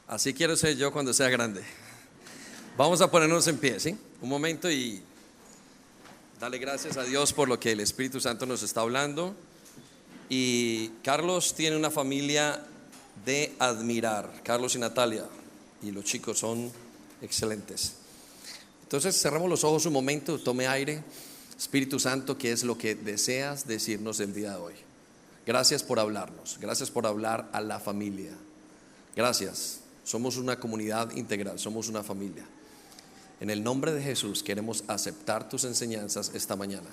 Así quiero ser yo cuando sea grande. Vamos a ponernos en pie, ¿sí? Un momento y darle gracias a Dios por lo que el Espíritu Santo nos está hablando. Y Carlos tiene una familia de admirar, Carlos y Natalia, y los chicos son excelentes. Entonces cerramos los ojos un momento, tome aire. Espíritu Santo, ¿qué es lo que deseas decirnos el día de hoy? Gracias por hablarnos, gracias por hablar a la familia. Gracias, somos una comunidad integral, somos una familia. En el nombre de Jesús queremos aceptar tus enseñanzas esta mañana.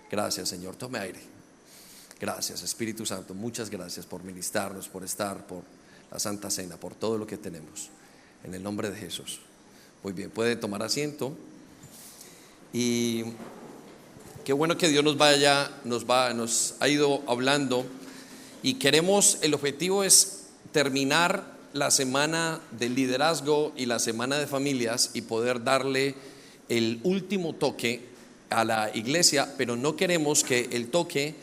Gracias, Señor, tome aire. Gracias, Espíritu Santo, muchas gracias por ministrarnos, por estar, por la Santa Cena, por todo lo que tenemos. En el nombre de Jesús. Muy bien, puede tomar asiento. Y qué bueno que Dios nos ha ido hablando. Y el objetivo es terminar la semana del liderazgo y la semana de familias y poder darle el último toque a la iglesia, pero no queremos que el toque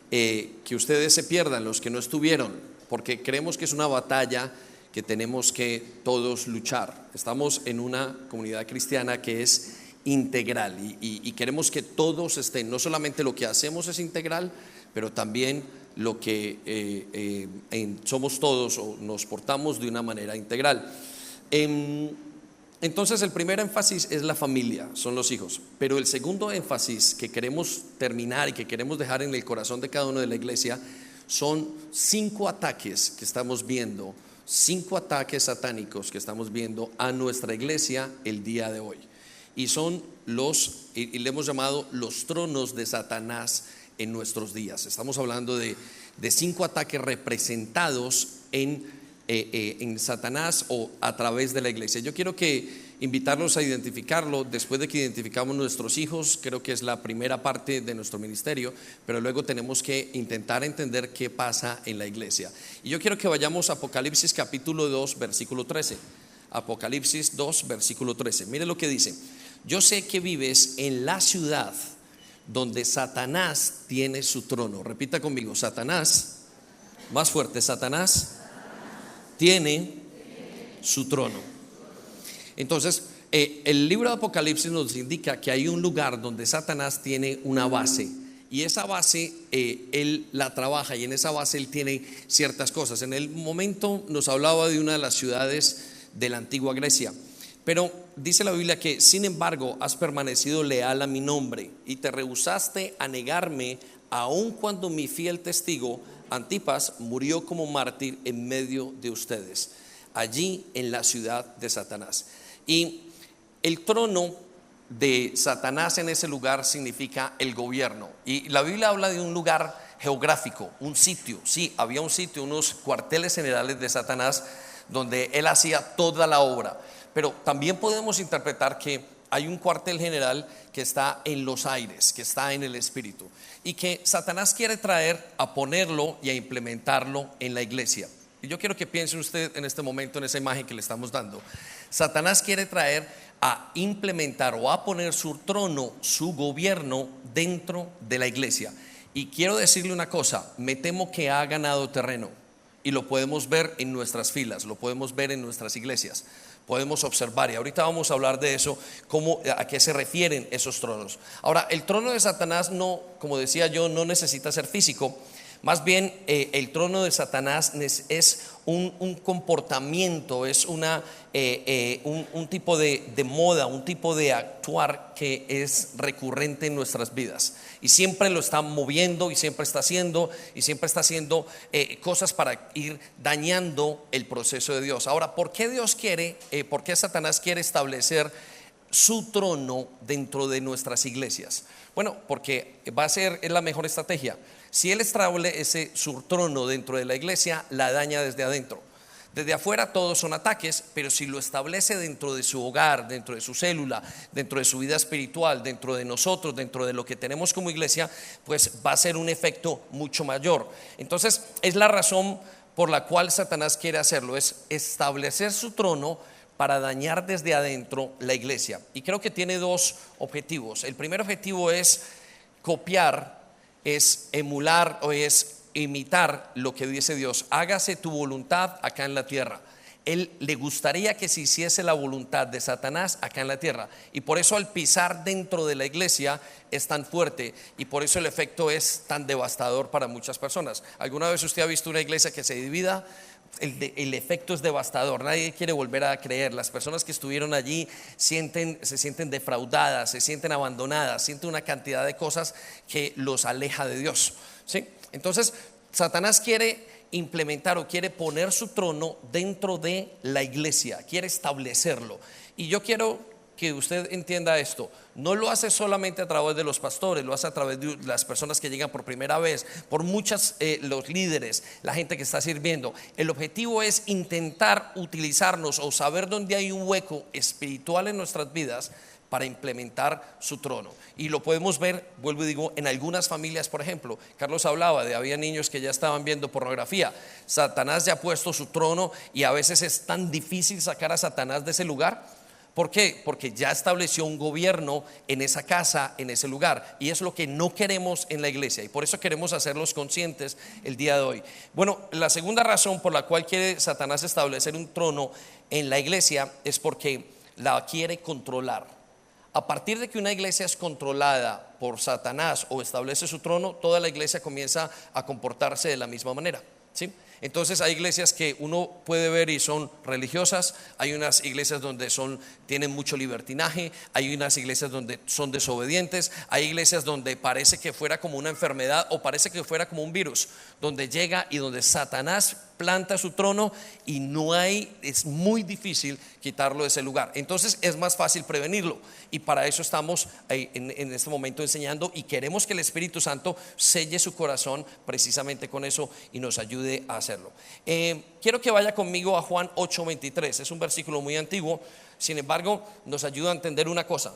que ustedes se pierdan, los que no estuvieron, porque creemos que es una batalla que tenemos que todos luchar. Estamos en una comunidad cristiana que es integral y queremos que todos estén, no solamente lo que hacemos es integral, pero también lo que somos todos o nos portamos de una manera integral. Entonces el primer énfasis es la familia, son los hijos, pero el segundo énfasis que queremos terminar y que queremos dejar en el corazón de cada uno de la iglesia son 5 ataques que estamos viendo, 5 ataques satánicos que estamos viendo a nuestra iglesia el día de hoy. Y son y le hemos llamado los tronos de Satanás en nuestros días. Estamos hablando de 5 ataques representados en Satanás o a través de la iglesia. Yo quiero invitarlos a identificarlo. Después de que identificamos nuestros hijos, creo que es la primera parte de nuestro ministerio, pero luego tenemos que intentar entender qué pasa en la iglesia. Y yo quiero que vayamos a Apocalipsis capítulo 2 versículo 13. Apocalipsis 2 versículo 13. Mire lo que dice: yo sé que vives en la ciudad donde Satanás tiene su trono. Repita conmigo: Satanás, más fuerte, Satanás tiene su trono. Entonces el libro de Apocalipsis nos indica que hay un lugar donde Satanás tiene una base, y esa base él la trabaja, y en esa base él tiene ciertas cosas. En el momento nos hablaba de una de las ciudades de la antigua Grecia, pero dice la Biblia que sin embargo has permanecido leal a mi nombre y te rehusaste a negarme, aun cuando mi fiel testigo Antipas murió como mártir en medio de ustedes, allí en la ciudad de Satanás. Y el trono de Satanás en ese lugar significa el gobierno, y la Biblia habla de un lugar geográfico, un sitio. Sí, había un sitio, unos cuarteles generales de Satanás donde él hacía toda la obra, pero también podemos interpretar que hay un cuartel general que está en los aires, que está en el espíritu, y que Satanás quiere traer a ponerlo y a implementarlo en la iglesia. Y yo quiero que piense usted en este momento en esa imagen que le estamos dando. Satanás quiere traer a implementar o a poner su trono, su gobierno dentro de la iglesia. Y quiero decirle una cosa: me temo que ha ganado terreno, y lo podemos ver en nuestras filas, lo podemos ver en nuestras iglesias, podemos observar, y ahorita vamos a hablar de eso, a qué se refieren esos tronos. Ahora, el trono de Satanás no, como decía yo, no necesita ser físico. Más bien el trono de Satanás es un comportamiento, es un tipo de moda, un tipo de actuar que es recurrente en nuestras vidas, y siempre lo está moviendo, y siempre está haciendo cosas para ir dañando el proceso de Dios. Ahora, ¿por qué por qué Satanás quiere establecer su trono dentro de nuestras iglesias? Bueno, porque es la mejor estrategia. Si él establece su trono dentro de la iglesia, la daña desde adentro. Desde afuera todos son ataques, pero si lo establece dentro de su hogar, dentro de su célula, dentro de su vida espiritual, dentro de nosotros, dentro de lo que tenemos como iglesia, pues va a ser un efecto mucho mayor. Entonces es la razón por la cual Satanás quiere hacerlo, es establecer su trono para dañar desde adentro la iglesia. Y creo que tiene 2 objetivos. El primer objetivo es copiar, es emular o es imitar lo que dice Dios: hágase tu voluntad acá en la tierra. Él le gustaría que se hiciese la voluntad de Satanás acá en la tierra. Y por eso al pisar dentro de la iglesia es tan fuerte, y por eso el efecto es tan devastador para muchas personas. ¿Alguna vez usted ha visto una iglesia que se divida? El efecto es devastador, nadie quiere volver a creer. Las personas que estuvieron allí se sienten defraudadas, se sienten abandonadas, sienten una cantidad de cosas que los aleja de Dios, ¿sí? Entonces Satanás quiere implementar o quiere poner su trono dentro de la iglesia, quiere establecerlo. Y yo quiero que usted entienda esto: no lo hace solamente a través de los pastores, lo hace a través de las personas que llegan por primera vez, por muchas, los líderes, la gente que está sirviendo. El objetivo es intentar utilizarnos o saber dónde hay un hueco espiritual en nuestras vidas para implementar su trono. Y lo podemos ver, vuelvo y digo, en algunas familias. Por ejemplo, Carlos hablaba de había niños que ya estaban viendo pornografía. Satanás ya ha puesto su trono, y a veces es tan difícil sacar a Satanás de ese lugar. ¿Por qué? Porque ya estableció un gobierno en esa casa, en ese lugar, y es lo que no queremos en la iglesia, y por eso queremos hacerlos conscientes el día de hoy. Bueno, la segunda razón por la cual quiere Satanás establecer un trono en la iglesia es porque la quiere controlar. A partir de que una iglesia es controlada por Satanás o establece su trono, toda la iglesia comienza a comportarse de la misma manera, ¿sí? Entonces hay iglesias que uno puede ver y son religiosas, hay unas iglesias donde tienen mucho libertinaje, hay unas iglesias donde son desobedientes, hay iglesias donde parece que fuera como una enfermedad o parece que fuera como un virus, donde llega y donde Satanás planta su trono y es muy difícil quitarlo de ese lugar. Entonces es más fácil prevenirlo, y para eso estamos en este momento enseñando, y queremos que el Espíritu Santo selle su corazón precisamente con eso y nos ayude a hacerlo. Quiero que vaya conmigo a Juan 8:23. Es un versículo muy antiguo, sin embargo nos ayuda a entender una cosa.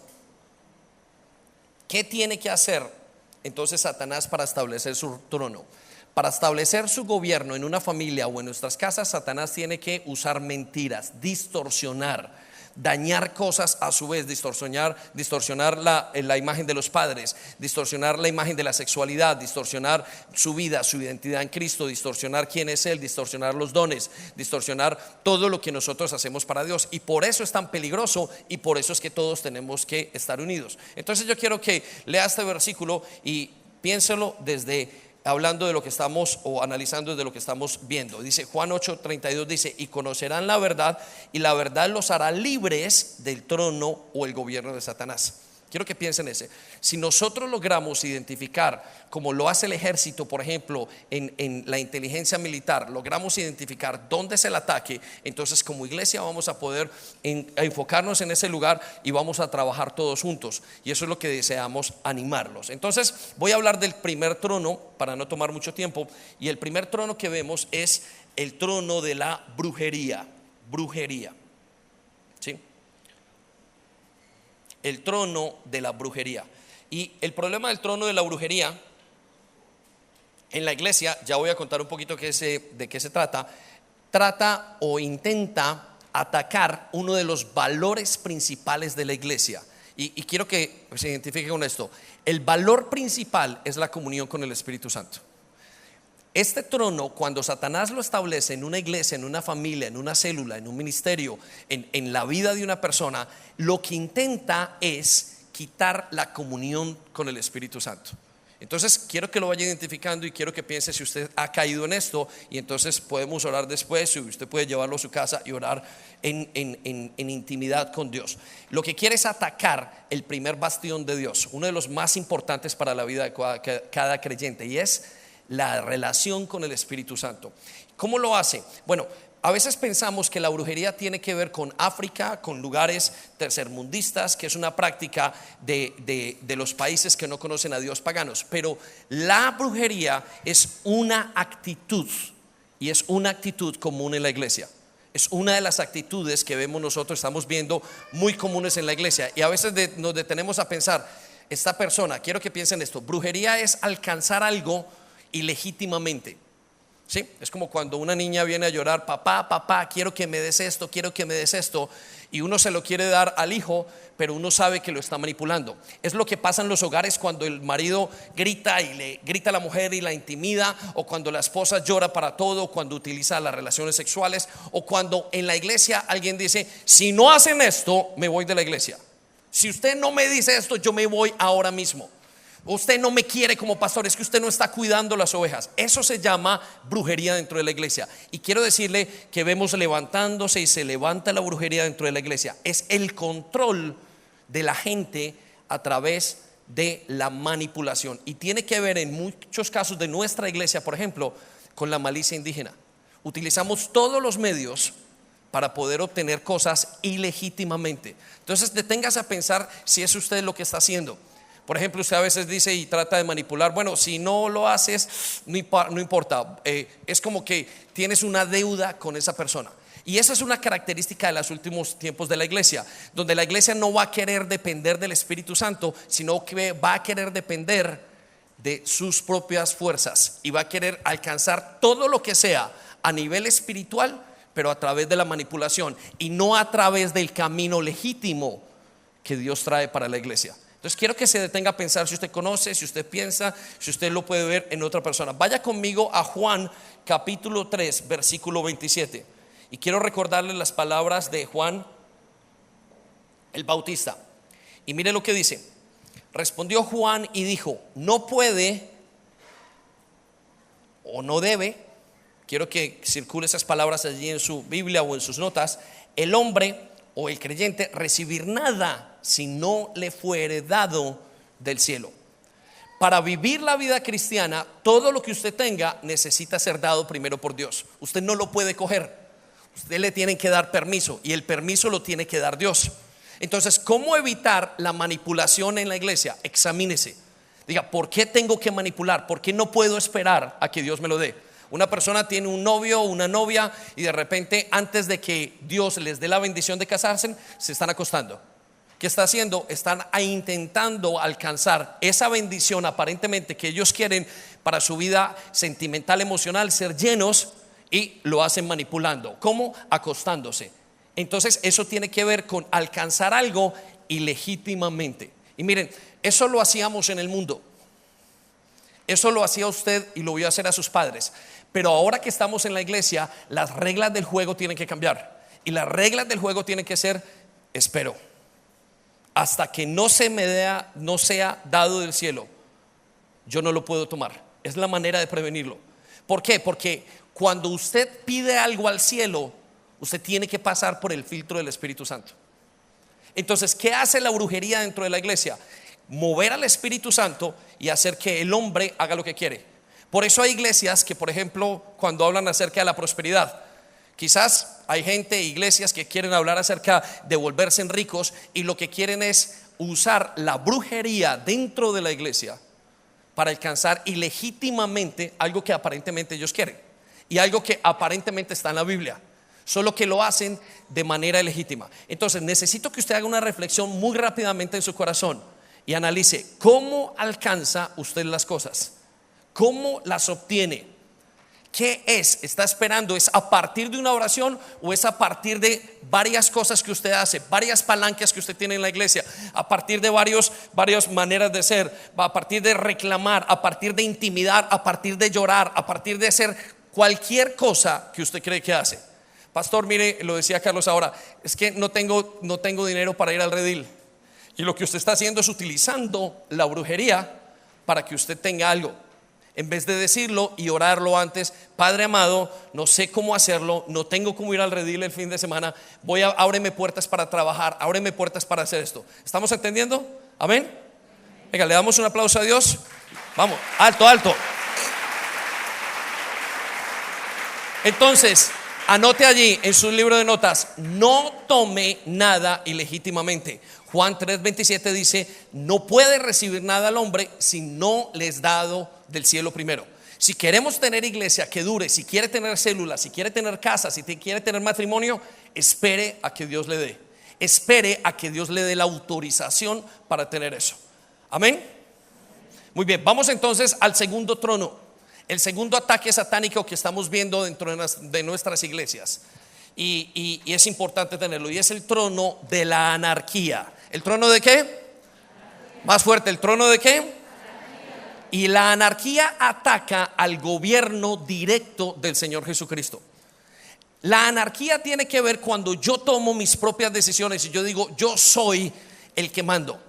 ¿Qué tiene que hacer entonces Satanás para establecer su trono? Para establecer su gobierno en una familia o en nuestras casas, Satanás tiene que usar mentiras, distorsionar, dañar cosas a su vez, distorsionar la imagen de los padres, distorsionar la imagen de la sexualidad, distorsionar su vida, su identidad en Cristo, distorsionar quién es Él, distorsionar los dones, distorsionar todo lo que nosotros hacemos para Dios. Y por eso es tan peligroso, y por eso es que todos tenemos que estar unidos. Entonces yo quiero que lea este versículo y piénselo hablando de lo que estamos, o analizando desde lo que estamos viendo. Dice Juan 8:32, dice: y conocerán la verdad, y la verdad los hará libres del trono o el gobierno de Satanás. Quiero que piensen ese. Si nosotros logramos identificar, como lo hace el ejército, por ejemplo, en la inteligencia militar, logramos identificar dónde es el ataque, entonces como iglesia vamos a poder enfocarnos en ese lugar y vamos a trabajar todos juntos. Y eso es lo que deseamos animarlos. Entonces voy a hablar del primer trono para no tomar mucho tiempo. Y el primer trono que vemos es el trono de la brujería. Brujería, ¿sí? El trono de la brujería. Y el problema del trono de la brujería en la iglesia, ya voy a contar un poquito de qué se trata o intenta atacar uno de los valores principales de la iglesia. Y quiero que se identifique con esto. El valor principal es la comunión con el Espíritu Santo. Este trono, cuando Satanás lo establece en una iglesia, en una familia, en una célula, en un ministerio, en la vida de una persona, lo que intenta es quitar la comunión con el Espíritu Santo. Entonces quiero que lo vaya identificando, y quiero que piense si usted ha caído en esto, y entonces podemos orar después, y usted puede llevarlo a su casa y orar en intimidad con Dios. Lo que quiere es atacar el primer bastión de Dios, uno de los más importantes para la vida de cada creyente, y es la relación con el Espíritu Santo. ¿Cómo lo hace? Bueno, a veces pensamos que la brujería tiene que ver con África, con lugares tercermundistas, que es una práctica de los países que no conocen a Dios, paganos. Pero la brujería es una actitud, y es una actitud común en la iglesia. Es una de las actitudes que vemos nosotros, estamos viendo muy comunes en la iglesia. Y a veces nos detenemos a pensar, esta persona, quiero que piensen esto: brujería es alcanzar algo ilegítimamente. ¿Sí? Es como cuando una niña viene a llorar: papá, papá, quiero que me des esto, quiero que me des esto. Y uno se lo quiere dar al hijo, pero uno sabe que lo está manipulando. Es lo que pasa en los hogares cuando el marido grita y le grita a la mujer y la intimida, o cuando la esposa llora para todo, cuando utiliza las relaciones sexuales, o cuando en la iglesia alguien dice: si no hacen esto, me voy de la iglesia. Si usted no me dice esto, yo me voy ahora mismo. Usted no me quiere como pastor, es que usted no está cuidando las ovejas. Eso se llama brujería dentro de la iglesia. Y quiero decirle que vemos levantándose y se levanta la brujería dentro de la iglesia. Es el control de la gente a través de la manipulación. Y tiene que ver en muchos casos de nuestra iglesia, por ejemplo, con la malicia indígena. Utilizamos todos los medios para poder obtener cosas ilegítimamente. Entonces deténgase a pensar si es usted lo que está haciendo. Por ejemplo, usted a veces dice y trata de manipular: bueno, si no lo haces, no importa. Es como que tienes una deuda con esa persona. Y esa es una característica de los últimos tiempos de la iglesia, donde la iglesia no va a querer depender del Espíritu Santo, sino que va a querer depender de sus propias fuerzas, y va a querer alcanzar todo lo que sea a nivel espiritual, pero a través de la manipulación, y no a través del camino legítimo que Dios trae para la iglesia. Entonces quiero que se detenga a pensar si usted conoce, si usted piensa, si usted lo puede ver en otra persona. Vaya conmigo a Juan capítulo 3 versículo 27. Y quiero recordarle las palabras de Juan el Bautista. Y mire lo que dice: respondió Juan y dijo: no puede o no debe, quiero que circule esas palabras allí en su Biblia o en sus notas, el hombre o el creyente recibir nada si no le fuere dado del cielo. Para vivir la vida cristiana, todo lo que usted tenga necesita ser dado primero por Dios. Usted no lo puede coger, usted le tiene que dar permiso, y el permiso lo tiene que dar Dios. Entonces, ¿cómo evitar la manipulación en la iglesia? Examínese. Diga: ¿por qué tengo que manipular? ¿Por qué no puedo esperar a que Dios me lo dé? Una persona tiene un novio o una novia y de repente, antes de que Dios les dé la bendición de casarse, se están acostando. ¿Qué está haciendo? Están intentando alcanzar esa bendición aparentemente que ellos quieren para su vida sentimental, emocional, ser llenos, y lo hacen manipulando. ¿Cómo? Acostándose. Entonces eso tiene que ver con alcanzar algo ilegítimamente. Y miren, eso lo hacíamos en el mundo. Eso lo hacía usted y lo vio hacer a sus padres. Pero ahora que estamos en la iglesia, las reglas del juego tienen que cambiar. Y las reglas del juego tienen que ser: espero hasta que no sea dado del cielo, yo no lo puedo tomar. Es la manera de prevenirlo. ¿Por qué? Porque cuando usted pide algo al cielo, usted tiene que pasar por el filtro del Espíritu Santo. Entonces, ¿qué hace la brujería dentro de la iglesia? Mover al Espíritu Santo y hacer que el hombre haga lo que quiere. Por eso hay iglesias que, por ejemplo, cuando hablan acerca de la prosperidad, quizás hay gente, iglesias que quieren hablar acerca de volverse ricos, y lo que quieren es usar la brujería dentro de la iglesia para alcanzar ilegítimamente algo que aparentemente ellos quieren, y algo que aparentemente está en la Biblia, solo que lo hacen de manera ilegítima. Entonces necesito que usted haga una reflexión muy rápidamente en su corazón y analice cómo alcanza usted las cosas, cómo las obtiene. ¿Qué es? ¿Está esperando? ¿Es a partir de una oración o es a partir de varias cosas que usted hace, varias palancas que usted tiene en la iglesia, a partir de varias maneras de ser, a partir de reclamar, a partir de intimidar, a partir de llorar, a partir de hacer cualquier cosa que usted cree que hace? Pastor, mire, lo decía Carlos ahora, es que no tengo dinero para ir al redil. Y lo que usted está haciendo es utilizando la brujería para que usted tenga algo, en vez de decirlo y orarlo antes: Padre amado, no sé cómo hacerlo, no tengo cómo ir al redil el fin de semana, ábreme puertas para trabajar, ábreme puertas para hacer esto. ¿Estamos entendiendo? Amén. Venga, le damos un aplauso a Dios. Vamos, alto, alto. Entonces, anote allí en su libro de notas: no tome nada ilegítimamente. Juan 3:27 dice: no puede recibir nada al hombre si no le es dado del cielo primero. Si queremos tener iglesia que dure, si quiere tener células, si quiere tener casa, si quiere tener matrimonio, espere a que Dios le dé. Espere a que Dios le dé la autorización para tener eso. Amén. Muy bien, vamos entonces al segundo trono. El segundo ataque satánico que estamos viendo dentro de nuestras iglesias, y es importante tenerlo, y es el trono de la anarquía. ¿El trono de qué? Más fuerte, ¿el trono de qué? Y la anarquía ataca al gobierno directo del Señor Jesucristo. La anarquía tiene que ver cuando yo tomo mis propias decisiones y yo digo, yo soy el que mando.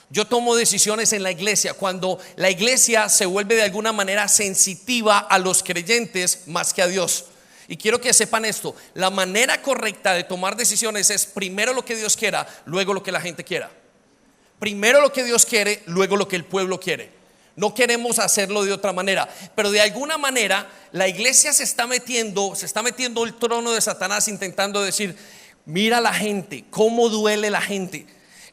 Yo tomo decisiones en la iglesia, cuando la iglesia se vuelve de alguna manera sensitiva a los creyentes más que a Dios. Y quiero que sepan esto: la manera correcta de tomar decisiones es primero lo que Dios quiera, luego lo que la gente quiera. Primero lo que Dios quiere, luego lo que el pueblo quiere. No queremos hacerlo de otra manera, pero de alguna manera la iglesia se está metiendo el trono de Satanás, intentando decir, mira la gente, cómo duele la gente,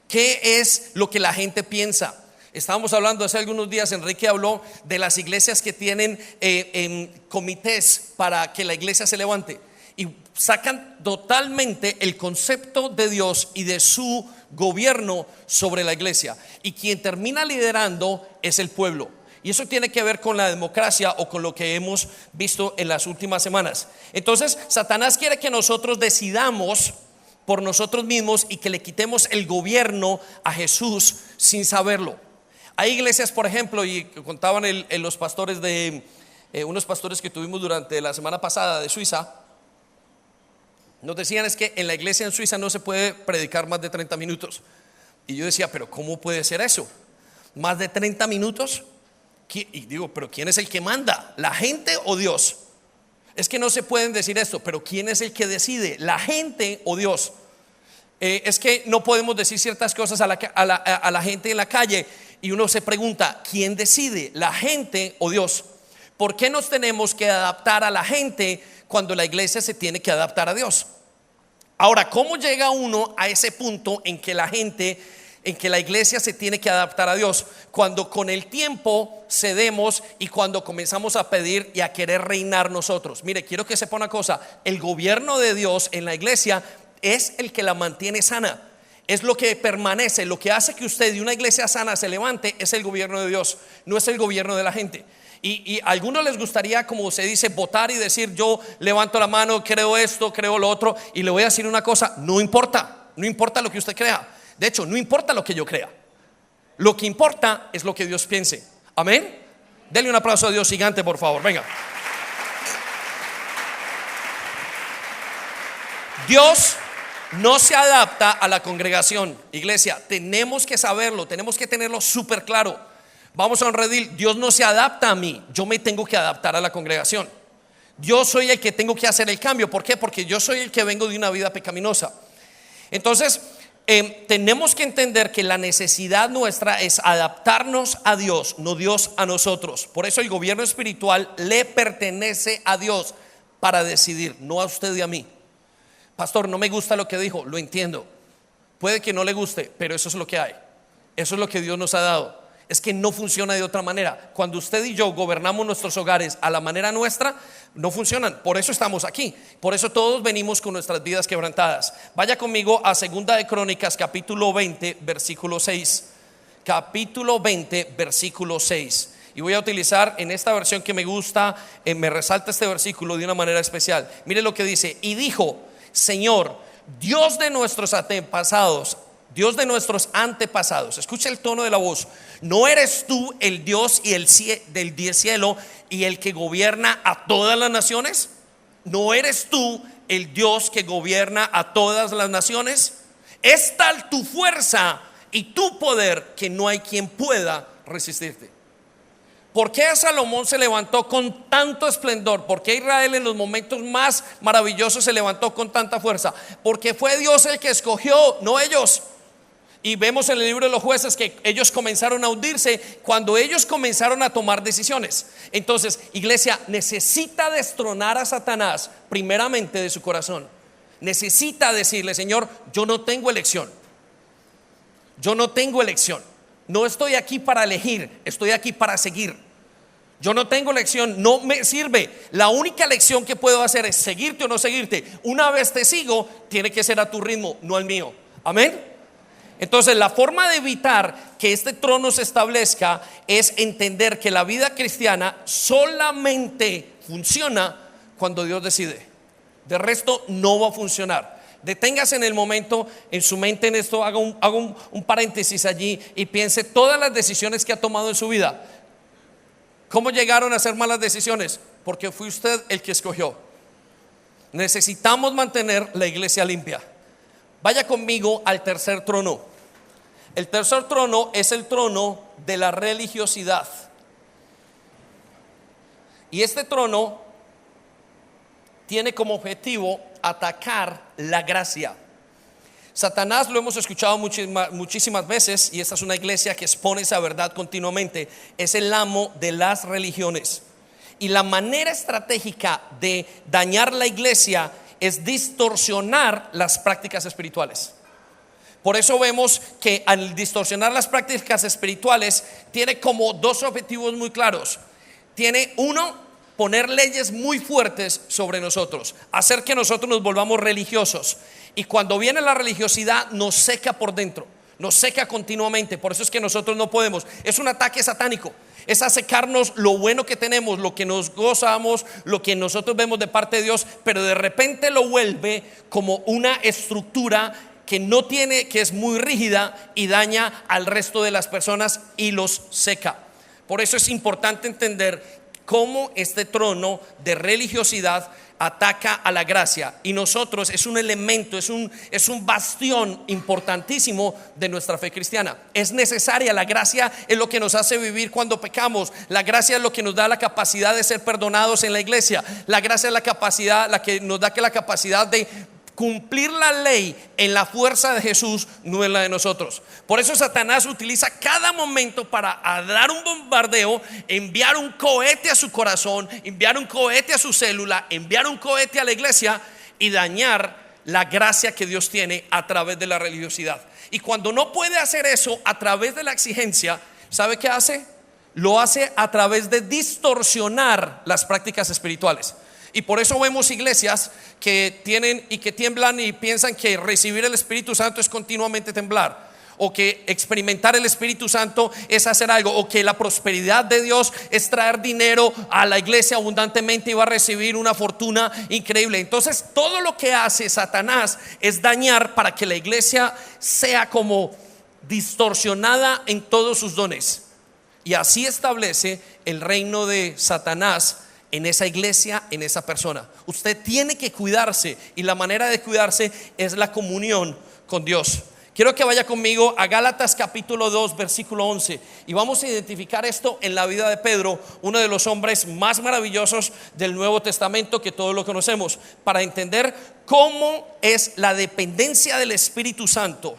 qué es lo que la gente piensa. Estábamos hablando hace algunos días, Enrique habló de las iglesias que tienen comités para que la iglesia se levante, y sacan totalmente el concepto de Dios y de su gobierno sobre la iglesia, y quien termina liderando es el pueblo. Y eso tiene que ver con la democracia, o con lo que hemos visto en las últimas semanas. Entonces Satanás quiere que nosotros decidamos por nosotros mismos y que le quitemos el gobierno a Jesús sin saberlo. Hay iglesias, por ejemplo, y contaban los pastores de unos pastores que tuvimos durante la semana pasada de Suiza. Nos decían es que en la iglesia en Suiza no se puede predicar más de 30 minutos. Y yo decía, pero ¿cómo puede ser eso? ¿Más de 30 minutos? Y digo, pero ¿quién es el que manda? ¿La gente o Dios? Es que no se pueden decir esto, pero ¿quién es el que decide? ¿La gente o Dios? Es que no podemos decir ciertas cosas a la gente en la calle. Y uno se pregunta, ¿quién decide? ¿La gente o Dios? ¿Por qué nos tenemos que adaptar a la gente cuando la iglesia se tiene que adaptar a Dios? Ahora, ¿cómo llega uno a ese punto en que la iglesia se tiene que adaptar a Dios? Cuando con el tiempo cedemos y cuando comenzamos a pedir y a querer reinar nosotros. Mire, quiero que sepa una cosa: el gobierno de Dios en la iglesia es el que la mantiene sana. Es lo que permanece, lo que hace que usted de una iglesia sana se levante, es el gobierno de Dios, no es el gobierno de la gente. Y a algunos les gustaría, como se dice, votar y decir, yo levanto la mano, creo esto, creo lo otro. Y le voy a decir una cosa: no importa lo que usted crea. De hecho, no importa lo que yo crea. Lo que importa es lo que Dios piense. Amén. Denle un aplauso a Dios gigante, por favor. Venga. Dios no se adapta a la congregación. Iglesia, tenemos que saberlo, tenemos que tenerlo súper claro. Vamos a un redil: Dios no se adapta a mí, yo me tengo que adaptar a la congregación. Yo soy el que tengo que hacer el cambio. ¿Por qué? Porque yo soy el que vengo de una vida pecaminosa. Entonces tenemos que entender que la necesidad nuestra es adaptarnos a Dios, no Dios a nosotros. Por eso el gobierno espiritual le pertenece a Dios para decidir, no a usted y a mí. Pastor, no me gusta lo que dijo. Lo entiendo, puede que no le guste, pero eso es lo que hay. Eso es lo que Dios nos ha dado. Es que no funciona de otra manera. Cuando usted y yo gobernamos nuestros hogares a la manera nuestra, no funcionan. Por eso estamos aquí. Por eso todos venimos con nuestras vidas quebrantadas. Vaya conmigo a Segunda de Crónicas, capítulo 20, versículo 6. Capítulo 20, versículo 6. Y voy a utilizar en esta versión que me gusta, me resalta este versículo de una manera especial. Mire lo que dice: y dijo, Señor, Dios de nuestros antepasados, escucha el tono de la voz, ¿no eres tú el Dios y del cielo y el que gobierna a todas las naciones? ¿No eres tú el Dios que gobierna a todas las naciones? Es tal tu fuerza y tu poder que no hay quien pueda resistirte. ¿Por qué Salomón se levantó con tanto esplendor? ¿Por qué Israel en los momentos más maravillosos se levantó con tanta fuerza? Porque fue Dios el que escogió, no ellos. Y vemos en el libro de los Jueces que ellos comenzaron a hundirse cuando ellos comenzaron a tomar decisiones. Entonces, iglesia, necesita destronar a Satanás primeramente de su corazón. Necesita decirle: Señor, yo no tengo elección. Yo no tengo elección. No estoy aquí para elegir, estoy aquí para seguir. Yo no tengo elección, no me sirve. La única elección que puedo hacer es seguirte o no seguirte. Una vez te sigo, tiene que ser a tu ritmo, no al mío. Amén. Entonces la forma de evitar que este trono se establezca es entender que la vida cristiana solamente funciona cuando Dios decide. De resto no va a funcionar. Deténgase en el momento, en su mente, en esto, haga un paréntesis allí y piense todas las decisiones que ha tomado en su vida. ¿Cómo llegaron a hacer malas decisiones? Porque fue usted el que escogió. Necesitamos mantener la iglesia limpia. Vaya conmigo al tercer trono. El tercer trono es el trono de la religiosidad. Y este trono tiene como objetivo atacar la gracia. Satanás, lo hemos escuchado muchísimas veces, y esta es una iglesia que expone esa verdad continuamente, es el amo de las religiones. Y la manera estratégica de dañar la iglesia es distorsionar las prácticas espirituales. Por eso vemos que al distorsionar las prácticas espirituales tiene como dos objetivos muy claros. Tiene uno, poner leyes muy fuertes sobre nosotros, hacer que nosotros nos volvamos religiosos. Y cuando viene la religiosidad nos seca por dentro, nos seca continuamente. Por eso es que nosotros no podemos. Es un ataque satánico. Es asecarnos lo bueno que tenemos, lo que nos gozamos, lo que nosotros vemos de parte de Dios, pero de repente lo vuelve como una estructura que no tiene, que es muy rígida y daña al resto de las personas y los seca. Por eso es importante entender cómo este trono de religiosidad ataca a la gracia, y nosotros es un elemento, es un bastión importantísimo de nuestra fe cristiana. Es necesaria, la gracia es lo que nos hace vivir cuando pecamos. La gracia es lo que nos da la capacidad de ser perdonados en la iglesia. La gracia es la capacidad, la que nos da la capacidad de cumplir la ley en la fuerza de Jesús, no en la de nosotros. Por eso Satanás utiliza cada momento para dar un bombardeo, enviar un cohete a su corazón, enviar un cohete a su célula, enviar un cohete a la iglesia y dañar la gracia que Dios tiene a través de la religiosidad. Y cuando no puede hacer eso a través de la exigencia, ¿sabe qué hace? Lo hace a través de distorsionar las prácticas espirituales. Y por eso vemos iglesias que tienen y que tiemblan y piensan que recibir el Espíritu Santo es continuamente temblar, o que experimentar el Espíritu Santo es hacer algo, o que la prosperidad de Dios es traer dinero a la iglesia abundantemente y va a recibir una fortuna increíble. Entonces todo lo que hace Satanás es dañar para que la iglesia sea como distorsionada en todos sus dones, y así establece el reino de Satanás en esa iglesia, en esa persona. Usted tiene que cuidarse, y la manera de cuidarse es la comunión con Dios. Quiero que vaya conmigo a Gálatas capítulo 2 versículo 11, y vamos a identificar esto en la vida de Pedro, uno de los hombres más maravillosos del Nuevo Testamento que todos lo conocemos, para entender cómo es la dependencia del Espíritu Santo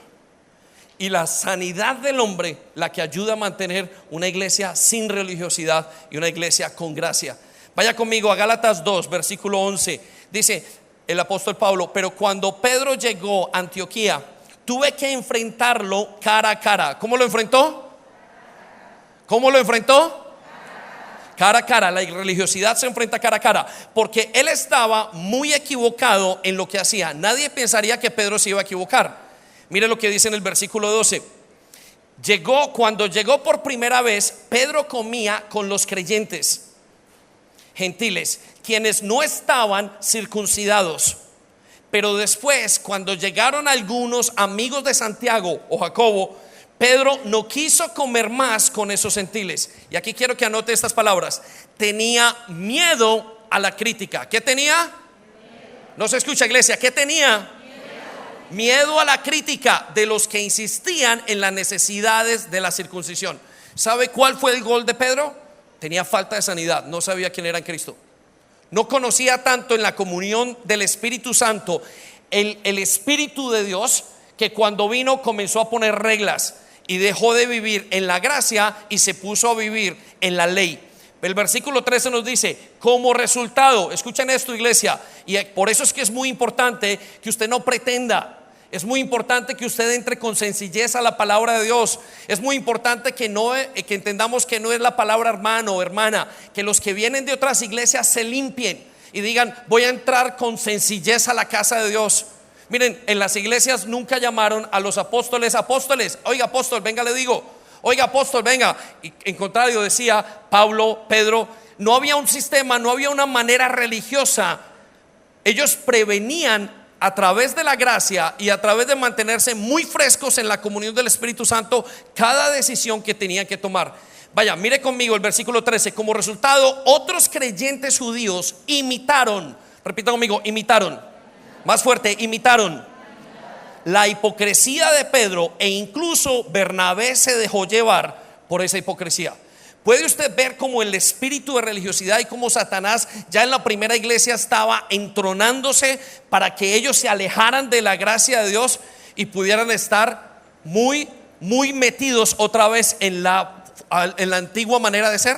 y la sanidad del hombre la que ayuda a mantener una iglesia sin religiosidad y una iglesia con gracia. Vaya conmigo a Gálatas 2 versículo 11. Dice el apóstol Pablo: pero cuando Pedro llegó a Antioquía, tuve que enfrentarlo cara a cara. ¿Cómo lo enfrentó? ¿Cómo lo enfrentó? Cara a cara. La religiosidad se enfrenta cara a cara, porque él estaba muy equivocado en lo que hacía. Nadie pensaría que Pedro se iba a equivocar. Mire lo que dice en el versículo 12. Cuando llegó por primera vez, Pedro comía con los creyentes gentiles, quienes no estaban circuncidados. Pero después, cuando llegaron algunos amigos de Santiago o Jacobo, Pedro no quiso comer más con esos gentiles. Y aquí quiero que anote estas palabras: tenía miedo a la crítica. ¿Qué tenía? No se escucha, iglesia. ¿Qué tenía? Miedo a la crítica de los que insistían en las necesidades de la circuncisión. ¿Sabe cuál fue el gol de Pedro? Tenía falta de sanidad, no sabía quién era en Cristo. No conocía tanto en la comunión del Espíritu Santo el Espíritu de Dios, que cuando vino comenzó a poner reglas y dejó de vivir en la gracia y se puso a vivir en la ley. El versículo 13 nos dice: como resultado, escuchen esto, iglesia, y por eso es que es muy importante que usted no pretenda. Es muy importante que usted entre con sencillez a la palabra de Dios. Es muy importante que entendamos que no es la palabra hermano o hermana, que los que vienen de otras iglesias se limpien y digan: voy a entrar con sencillez a la casa de Dios. Miren, en las iglesias nunca llamaron a los apóstoles apóstoles. Oiga, apóstol, venga, le digo. Oiga, apóstol, venga. Y en contrario decía Pablo, Pedro, no había un sistema, no había una manera religiosa. Ellos prevenían a través de la gracia y a través de mantenerse muy frescos en la comunión del Espíritu Santo cada decisión que tenían que tomar. Vaya, mire conmigo el versículo 13. Como resultado, otros creyentes judíos imitaron, repita conmigo, imitaron, más fuerte, imitaron la hipocresía de Pedro, e incluso Bernabé se dejó llevar por esa hipocresía. Puede usted ver cómo el espíritu de religiosidad y cómo Satanás ya en la primera iglesia estaba entronándose para que ellos se alejaran de la gracia de Dios y pudieran estar muy metidos otra vez en la antigua manera de ser.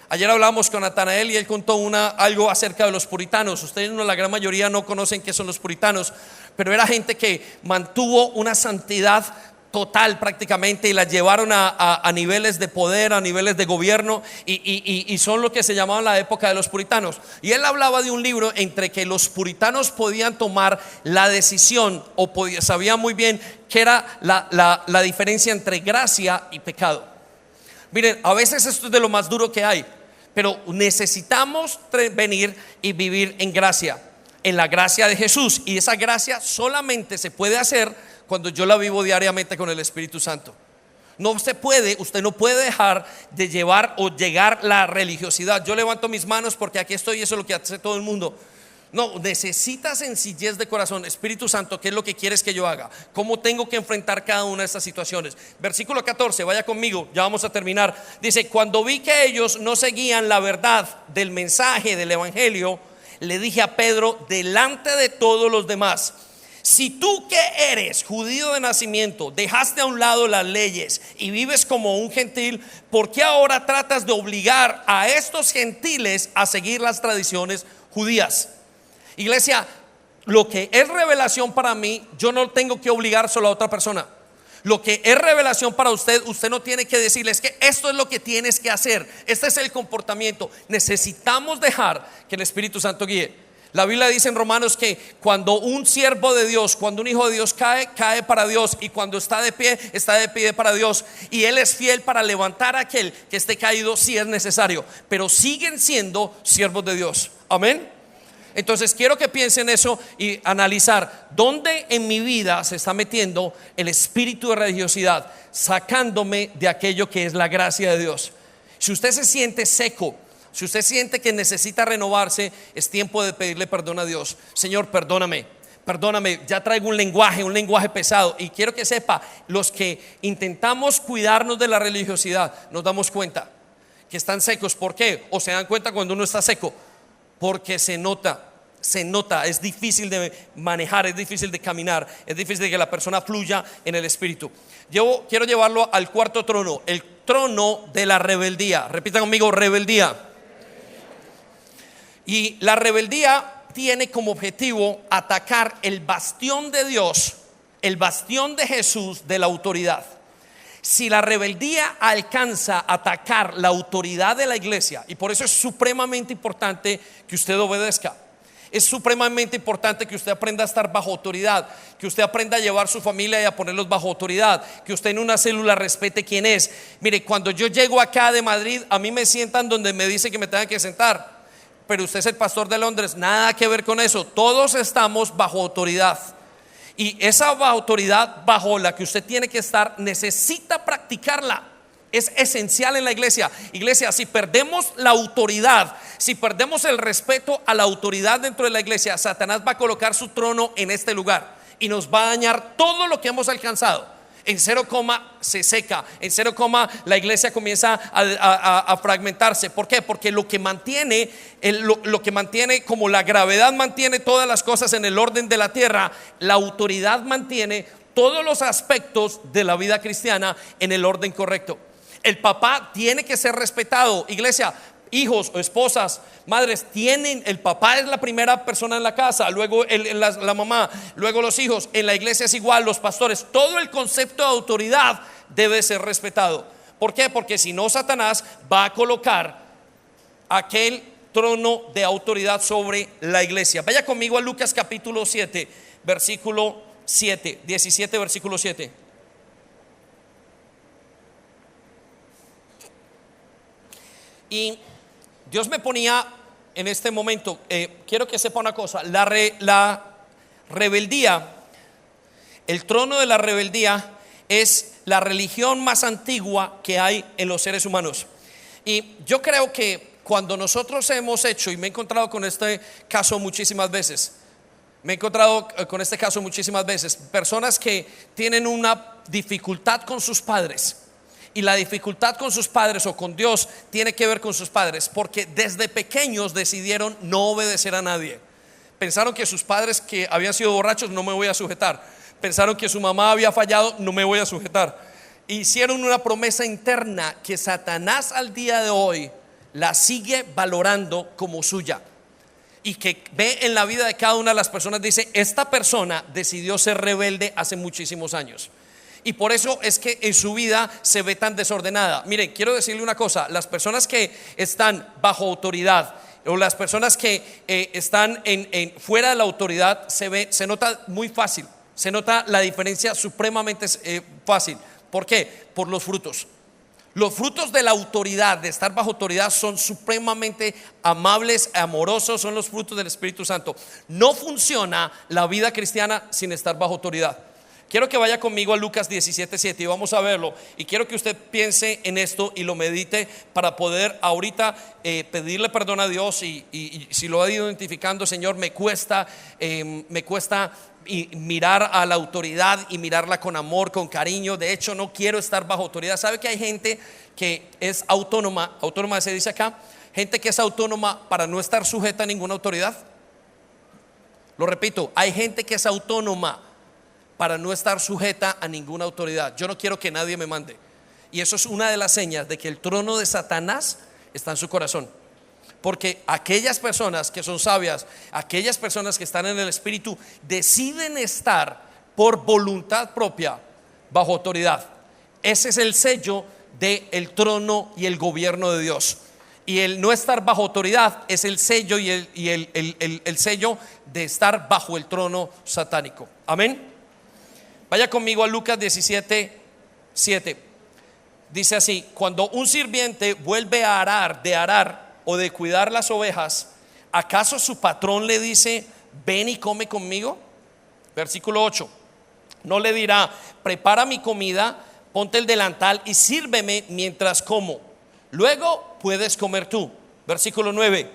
Ayer hablábamos con Natanael y él contó algo acerca de los puritanos. Ustedes, la gran mayoría, no conocen qué son los puritanos, pero era gente que mantuvo una santidad total prácticamente y la llevaron a niveles de poder, a niveles de gobierno, y son lo que se llamaba la época de los puritanos. Y él hablaba de un libro entre que los puritanos podían tomar la decisión sabían muy bien qué era la diferencia entre gracia y pecado. Miren, a veces esto es de lo más duro que hay, pero necesitamos venir y vivir en gracia, en la gracia de Jesús. Y esa gracia solamente se puede hacer cuando yo la vivo diariamente con el Espíritu Santo. Usted no puede dejar de llevar o llegar la religiosidad. Yo levanto mis manos porque aquí estoy y eso es lo que hace todo el mundo. No, necesitas sencillez de corazón. Espíritu Santo, ¿qué es lo que quieres que yo haga? ¿Cómo tengo que enfrentar cada una de estas situaciones? Versículo 14, vaya conmigo, ya vamos a terminar. Dice: cuando vi que ellos no seguían la verdad del mensaje del evangelio, le dije a Pedro delante de todos los demás: si tú, que eres judío de nacimiento, dejaste a un lado las leyes y vives como un gentil, ¿por qué ahora tratas de obligar a estos gentiles a seguir las tradiciones judías? Iglesia, lo que es revelación para mí, yo no tengo que obligar solo a otra persona. Lo que es revelación para usted, usted no tiene que decirles que esto es lo que tienes que hacer. Este es el comportamiento. Necesitamos dejar que el Espíritu Santo guíe. La Biblia dice en Romanos que cuando un siervo de Dios, cuando un hijo de Dios cae para Dios, y cuando está de pie para Dios, y Él es fiel para levantar a aquel que esté caído si es necesario, pero siguen siendo siervos de Dios. Amén. Entonces quiero que piensen eso y analizar dónde en mi vida se está metiendo el espíritu de religiosidad, sacándome de aquello que es la gracia de Dios. Si usted se siente seco, si usted siente que necesita renovarse, es tiempo de pedirle perdón a Dios. Señor, perdóname, ya traigo un lenguaje pesado. Y quiero que sepa, los que intentamos cuidarnos de la religiosidad, nos damos cuenta que están secos. ¿Por qué? O se dan cuenta cuando uno está seco, porque se nota, es difícil de manejar, es difícil de caminar, es difícil de que la persona fluya en el espíritu. Yo quiero llevarlo al cuarto trono, el trono de la rebeldía. Repita conmigo: rebeldía. Y la rebeldía tiene como objetivo atacar el bastión de Dios, el bastión de Jesús, de la autoridad. Si la rebeldía alcanza a atacar la autoridad de la iglesia, y por eso es supremamente importante que usted obedezca, es supremamente importante que usted aprenda a estar bajo autoridad, que usted aprenda a llevar su familia y a ponerlos bajo autoridad, que usted en una célula respete quién es. Mire, cuando yo llego acá de Madrid, a mí me sientan donde me dice que me tengan que sentar, pero usted es el pastor de Londres, nada que ver con eso. Todos estamos bajo autoridad. Y esa autoridad bajo la que usted tiene que estar, necesita practicarla. Es esencial en la iglesia. Iglesia, si perdemos la autoridad, si perdemos el respeto a la autoridad dentro de la iglesia, Satanás va a colocar su trono en este lugar y nos va a dañar todo lo que hemos alcanzado. En 0, se seca. En 0, la iglesia comienza a fragmentarse. ¿Por qué? Porque lo que mantiene, como la gravedad mantiene todas las cosas en el orden de la tierra, la autoridad mantiene todos los aspectos de la vida cristiana en el orden correcto. El papá tiene que ser respetado. Iglesia, hijos o esposas, madres, el papá es la primera persona en la casa, luego la mamá, luego los hijos. En la iglesia es igual, los pastores. Todo el concepto de autoridad debe ser respetado. ¿Por qué? Porque si no, Satanás va a colocar aquel trono de autoridad sobre la iglesia. Vaya conmigo a Lucas capítulo 7, versículo 7. 17, versículo 7. Y Dios me ponía en este momento, quiero que sepa una cosa, la rebeldía, el trono de la rebeldía es la religión más antigua que hay en los seres humanos. Y yo creo que cuando nosotros hemos hecho, y me he encontrado con este caso muchísimas veces, personas que tienen una dificultad con sus padres. Y la dificultad con sus padres o con Dios tiene que ver con sus padres, porque desde pequeños decidieron no obedecer a nadie. Pensaron que sus padres que habían sido borrachos, no me voy a sujetar. Pensaron que su mamá había fallado, no me voy a sujetar. Hicieron una promesa interna que Satanás al día de hoy la sigue valorando como suya, y que ve en la vida de cada una de las personas. Dice: esta persona decidió ser rebelde hace muchísimos años, y por eso es que en su vida se ve tan desordenada. Miren, quiero decirle una cosa: las personas que están bajo autoridad, o las personas que están fuera de la autoridad, se nota muy fácil, se nota la diferencia supremamente fácil. ¿Por qué? Por los frutos. Los frutos de la autoridad, de estar bajo autoridad, son supremamente amables, amorosos, son los frutos del Espíritu Santo. No funciona la vida cristiana sin estar bajo autoridad. Quiero que vaya conmigo a Lucas 17:7 y vamos a verlo. Y quiero que usted piense en esto y lo medite para poder ahorita pedirle perdón a Dios. Y si lo ha ido identificando: Señor, me cuesta y mirar a la autoridad y mirarla con amor, con cariño. De hecho, no quiero estar bajo autoridad. ¿Sabe que hay gente que es autónoma? Autónoma se dice acá. Gente que es autónoma para no estar sujeta a ninguna autoridad. Lo repito, hay gente que es autónoma para no estar sujeta a ninguna autoridad. Yo no quiero que nadie me mande. Y eso es una de las señas de que el trono de Satanás está en su corazón. Porque aquellas personas que son sabias, aquellas personas que están en el Espíritu, deciden estar por voluntad propia bajo autoridad. Ese es el sello del trono y el gobierno de Dios. Y el no estar bajo autoridad es el sello y el sello de estar bajo el trono satánico. Amén. Vaya conmigo a Lucas 17:7. Dice así: cuando un sirviente vuelve a arar o de cuidar las ovejas, ¿acaso su patrón le dice: ven y come conmigo? Versículo 8. No le dirá: prepara mi comida, ponte el delantal y sírveme mientras como, luego puedes comer tú. Versículo 9.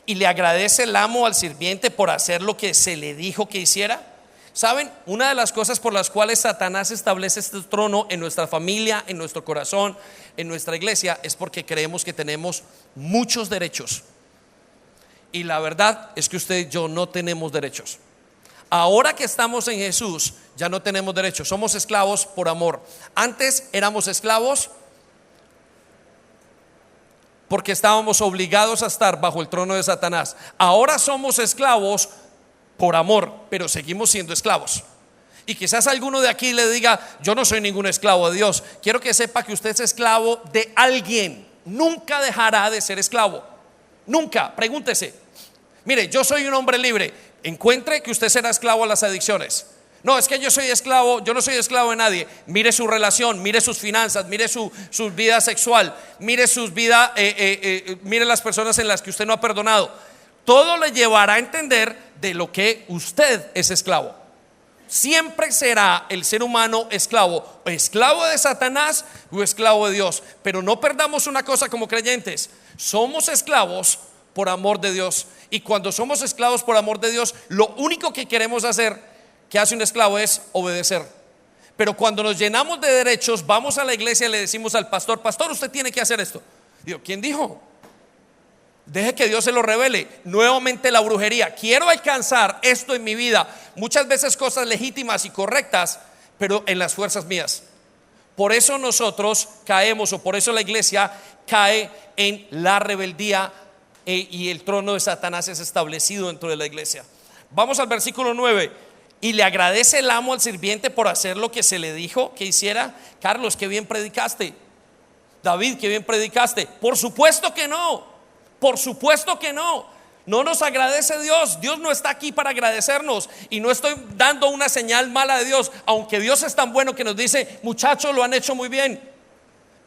¿Y le agradece el amo al sirviente por hacer lo que se le dijo que hiciera? ¿Saben? Una de las cosas por las cuales Satanás establece este trono en nuestra familia, en nuestro corazón, en nuestra iglesia, es porque creemos que tenemos muchos derechos. Y la verdad es que usted y yo no tenemos derechos. Ahora que estamos en Jesús, ya no tenemos derechos. Somos esclavos por amor. Antes éramos esclavos porque estábamos obligados a estar bajo el trono de Satanás. Ahora somos esclavos por amor, pero seguimos siendo esclavos. Y quizás alguno de aquí le diga: yo no soy ningún esclavo de Dios. Quiero que sepa que usted es esclavo de alguien. Nunca dejará de ser esclavo. Nunca. Pregúntese: mire, yo soy un hombre libre. Encuentre que usted será esclavo a las adicciones. No, es que yo soy esclavo. Yo no soy esclavo de nadie. Mire su relación, mire sus finanzas, mire su vida sexual, mire sus vidas, mire las personas en las que usted no ha perdonado. Todo le llevará a entender de lo que usted es esclavo. Siempre será el ser humano esclavo, esclavo de Satanás o esclavo de Dios. Pero no perdamos una cosa como creyentes: somos esclavos por amor de Dios. Y cuando somos esclavos por amor de Dios, lo único que queremos hacer, que hace un esclavo, es obedecer. Pero cuando nos llenamos de derechos, vamos a la iglesia y le decimos al pastor: pastor, usted tiene que hacer esto. Digo: ¿quién dijo? Deje que Dios se lo revele. Nuevamente la brujería. Quiero alcanzar esto en mi vida. Muchas veces cosas legítimas y correctas, pero en las fuerzas mías. Por eso nosotros caemos, o por eso la iglesia cae en la rebeldía, y el trono de Satanás es establecido dentro de la iglesia. Vamos al versículo 9. ¿Y le agradece el amo al sirviente por hacer lo que se le dijo que hiciera? Carlos, qué bien predicaste. David, qué bien predicaste. Por supuesto que no. Por supuesto que no. No nos agradece Dios. Dios no está aquí para agradecernos. Y no estoy dando una señal mala de Dios, aunque Dios es tan bueno que nos dice: muchachos, lo han hecho muy bien.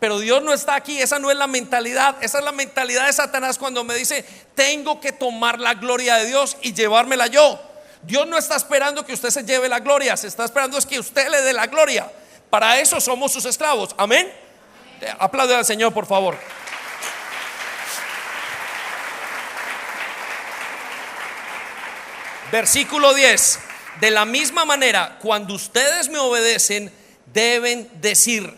Pero Dios no está aquí. Esa no es la mentalidad. Esa es la mentalidad de Satanás cuando me dice: tengo que tomar la gloria de Dios y llevármela yo. Dios no está esperando que usted se lleve la gloria. Se está esperando es que usted le dé la gloria. Para eso somos sus esclavos. Amén. Aplaude al Señor, por favor. Versículo 10. De la misma manera, cuando ustedes me obedecen, deben decir.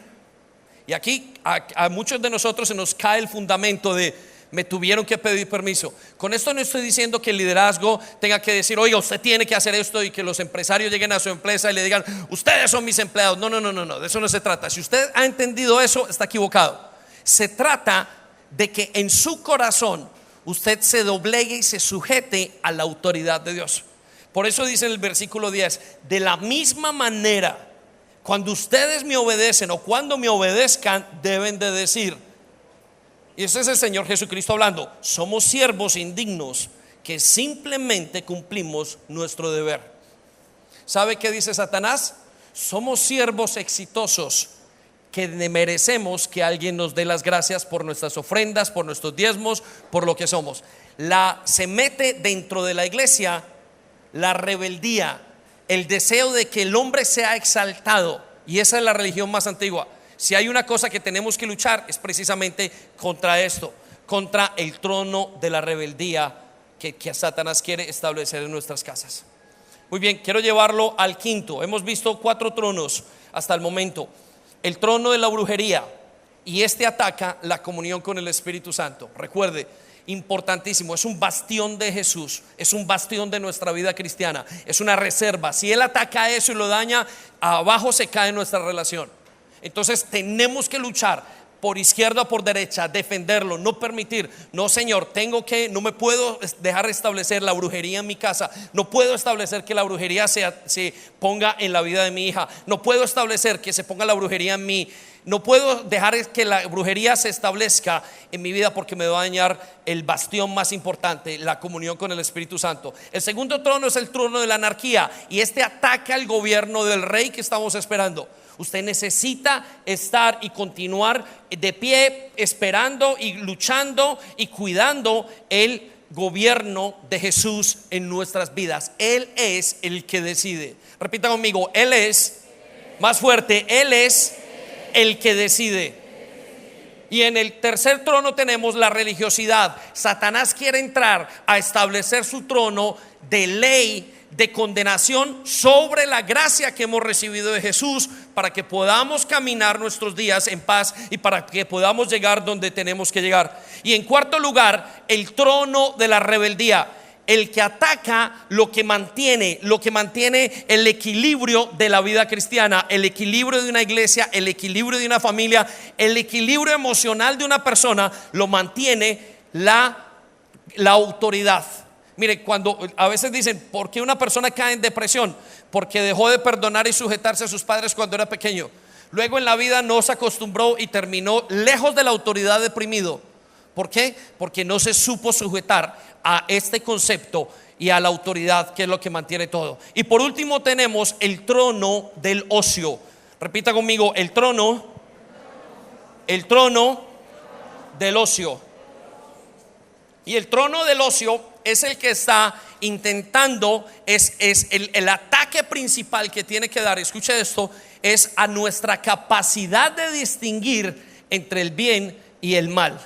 Y aquí a muchos de nosotros se nos cae el fundamento de: me tuvieron que pedir permiso. Con esto no estoy diciendo que el liderazgo tenga que decir: oiga, usted tiene que hacer esto, y que los empresarios lleguen a su empresa y le digan: ustedes son mis empleados. No, de eso no se trata. Si usted ha entendido eso, está equivocado. Se trata de que en su corazón usted se doblegue y se sujete a la autoridad de Dios. Por eso dice en el versículo 10: de la misma manera, cuando ustedes me obedecen, o cuando me obedezcan, deben de decir. Y ese es el Señor Jesucristo hablando: somos siervos indignos que simplemente cumplimos nuestro deber. ¿Sabe qué dice Satanás? Somos siervos exitosos que merecemos que alguien nos dé las gracias por nuestras ofrendas, por nuestros diezmos, por lo que somos. Se mete dentro de la iglesia la rebeldía, el deseo de que el hombre sea exaltado. Y esa es la religión más antigua. Si hay una cosa que tenemos que luchar, es precisamente contra esto, contra el trono de la rebeldía que Satanás quiere establecer en nuestras casas. Muy bien, quiero llevarlo al quinto. Hemos visto 4 tronos hasta el momento. El trono de la brujería, y este ataca la comunión con el Espíritu Santo. Recuerde, importantísimo, es un bastión de Jesús, es un bastión de nuestra vida cristiana, es una reserva. Si Él ataca eso y lo daña, abajo se cae nuestra relación. Entonces tenemos que luchar por izquierda o por derecha, defenderlo, no permitir. No, Señor, no me puedo dejar establecer la brujería en mi casa. No puedo establecer que la brujería se ponga en la vida de mi hija. No puedo establecer que se ponga la brujería en mí. No puedo dejar que la brujería se establezca en mi vida, porque me va a dañar el bastión más importante, la comunión con el Espíritu Santo. El segundo trono es el trono de la anarquía, y este ataca al gobierno del rey que estamos esperando. Usted necesita estar y continuar de pie, esperando y luchando y cuidando el gobierno de Jesús en nuestras vidas. Él es el que decide. Repita conmigo: Él es, más fuerte, Él es el que decide. Y en el tercer trono tenemos la religiosidad. Satanás quiere entrar a establecer su trono de ley, de condenación sobre la gracia que hemos recibido de Jesús, para que podamos caminar nuestros días en paz y para que podamos llegar donde tenemos que llegar. Y en cuarto lugar, el trono de la rebeldía, el que ataca lo que mantiene el equilibrio de la vida cristiana, el equilibrio de una iglesia, el equilibrio de una familia, el equilibrio emocional de una persona, lo mantiene la autoridad. Mire, cuando a veces dicen: ¿por qué una persona cae en depresión? Porque dejó de perdonar y sujetarse a sus padres cuando era pequeño. Luego en la vida no se acostumbró y terminó lejos de la autoridad, deprimido. ¿Por qué? Porque no se supo sujetar a este concepto y a la autoridad, que es lo que mantiene todo. Y por último tenemos el trono del ocio. Repita conmigo: el trono del ocio. Y el trono del ocio es el que está intentando, es el ataque principal que tiene que dar, escuche esto, es a nuestra capacidad de distinguir entre el bien y el mal.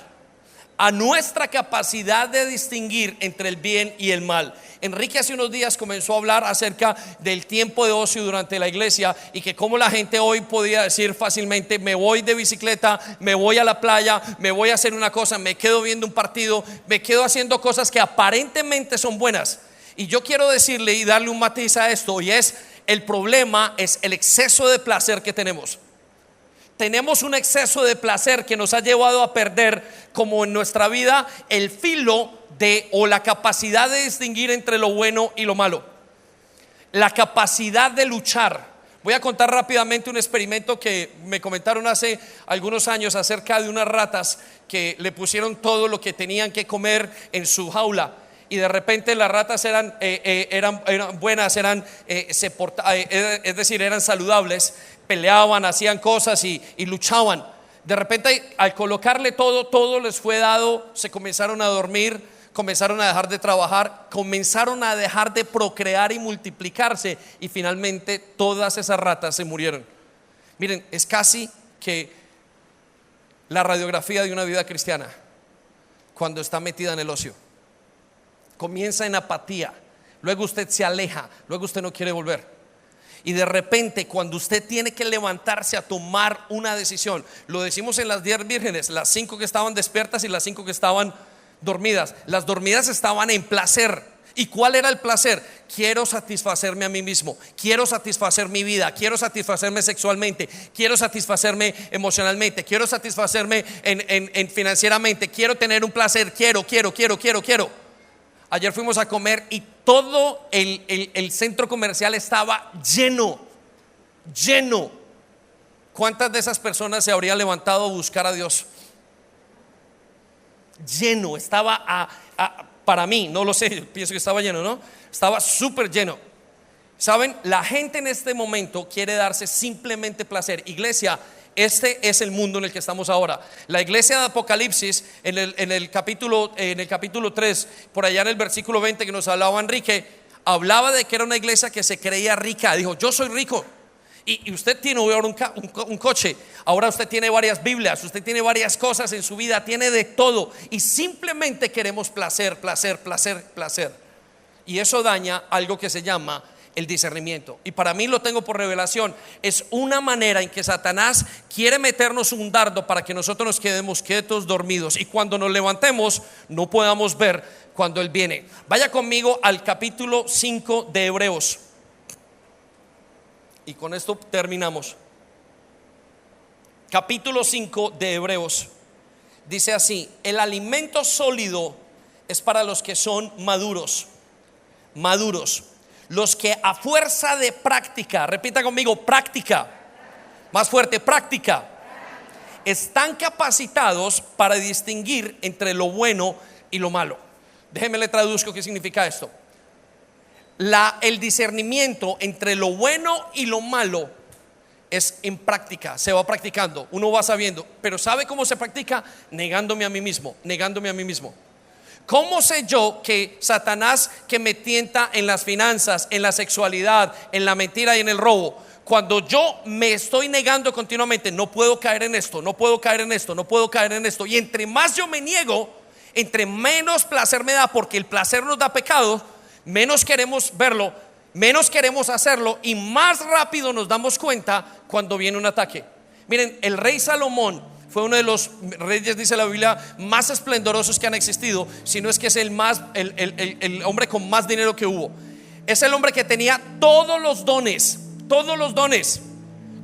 A nuestra capacidad de distinguir entre el bien y el mal. Enrique hace unos días comenzó a hablar acerca del tiempo de ocio durante la iglesia, y que cómo la gente hoy podía decir fácilmente: me voy de bicicleta, me voy a la playa, me voy a hacer una cosa, me quedo viendo un partido, me quedo haciendo cosas que aparentemente son buenas. Y yo quiero decirle y darle un matiz a esto, y es: el problema es el exceso de placer que tenemos. Tenemos un exceso de placer que nos ha llevado a perder, como en nuestra vida, el filo o la capacidad de distinguir entre lo bueno y lo malo, la capacidad de luchar. Voy a contar rápidamente un experimento que me comentaron hace algunos años acerca de unas ratas que le pusieron todo lo que tenían que comer en su jaula, y de repente las ratas eran buenas, es decir, eran saludables, peleaban, hacían cosas y luchaban. De repente, al colocarle todo les fue dado, se comenzaron a dormir, comenzaron a dejar de trabajar, comenzaron a dejar de procrear y multiplicarse, y finalmente todas esas ratas se murieron. Miren, es casi que la radiografía de una vida cristiana cuando está metida en el ocio. Comienza en apatía, luego usted se aleja, luego usted no quiere volver. Y de repente, cuando usted tiene que levantarse a tomar una decisión, lo decimos en las 10 vírgenes, las 5 que estaban despiertas y las 5 que estaban dormidas. Las dormidas estaban en placer. ¿Y cuál era el placer? Quiero satisfacerme a mí mismo, quiero satisfacer mi vida, quiero satisfacerme sexualmente, quiero satisfacerme emocionalmente, quiero satisfacerme en financieramente, quiero tener un placer, quiero. Ayer fuimos a comer y todo el centro comercial estaba lleno. ¿Cuántas de esas personas se habrían levantado a buscar a Dios? Lleno, estaba para mí, no lo sé, pienso que estaba lleno, ¿no? Estaba súper lleno. ¿Saben? La gente en este momento quiere darse simplemente placer. Iglesia, este es el mundo en el que estamos ahora. La iglesia de Apocalipsis, en el capítulo 3, por allá en el versículo 20 que nos hablaba Enrique, hablaba de que era una iglesia que se creía rica. Dijo, yo soy rico. Y usted tiene ahora un coche, ahora usted tiene varias Biblias, usted tiene varias cosas en su vida, tiene de todo, y simplemente queremos placer. Y eso daña algo que se llama el discernimiento. Y para mí, lo tengo por revelación, es una manera en que Satanás quiere meternos un dardo para que nosotros nos quedemos quietos, dormidos, y cuando nos levantemos no podamos ver cuando Él viene. Vaya conmigo al capítulo 5 de Hebreos. Y con esto terminamos. Capítulo 5 de Hebreos dice así: el alimento sólido es para los que son maduros, los que a fuerza de práctica, repita conmigo, práctica, más fuerte, práctica, están capacitados para distinguir entre lo bueno y lo malo. Déjeme le traduzco qué significa esto. El discernimiento entre lo bueno y lo malo es en práctica, se va practicando, uno va sabiendo. Pero ¿sabe cómo se practica? Negándome a mí mismo. ¿Cómo sé yo que Satanás, que me tienta en las finanzas, en la sexualidad, en la mentira y en el robo, cuando yo me estoy negando continuamente, no puedo caer en esto, y entre más yo me niego, entre menos placer me da, porque el placer nos da pecado, menos queremos verlo, menos queremos hacerlo, y más rápido nos damos cuenta cuando viene un ataque. Miren, el rey Salomón fue uno de los reyes, dice la Biblia, más esplendorosos que han existido, si no es que es el hombre con más dinero que hubo. Es el hombre que tenía todos los dones.